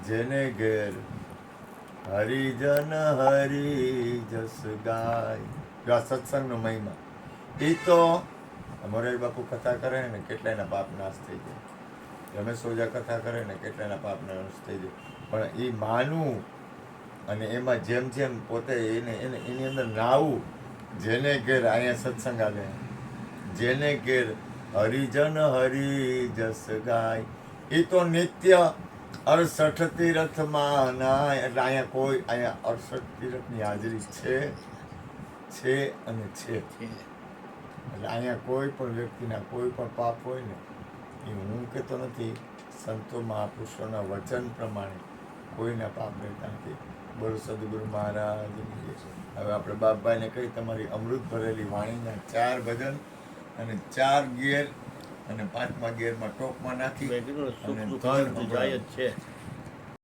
જેને ઘેર હરિજન હરિ જસ ગાય. જો આ સત્સંગનો મહિમા. એ તો મોરારી બાપુ કથા કરે ને કેટલાયના પાપ નાશ થઈ જાય. રમેશ ઓઝા કથા કરે ને કેટલાયના પાપ નાશ થઈ જાય. પણ એ માનવું અને એમાં જેમ જેમ પોતે એની અંદર નાવું. જેને ઘેર અહીંયા સત્સંગ આવે, જેને ઘેર હરિજન હરિ જસ ગાય. એ તો નિત્ય 68 તીર્થમાં નાય. એટલે અહીંયા 68 તીર્થની હાજરી છે અને છે. એટલે અહીંયા કોઈ પણ વ્યક્તિના કોઈ પણ પાપ હોય ને, એ હું કહેતો નથી, સંતો મહાપુરુષોના વચન પ્રમાણે કોઈના પાપ રહેતા નથી. બોલો સદગુરુ મહારાજ. હવે આપણે બાપભાઈને કહી, તમારી અમૃત ભરેલી વાણીના 4 ભજન અને 4 ગેર અને 5મા ગેરમાં ટોપમાં નાખી અને જાય જ છે.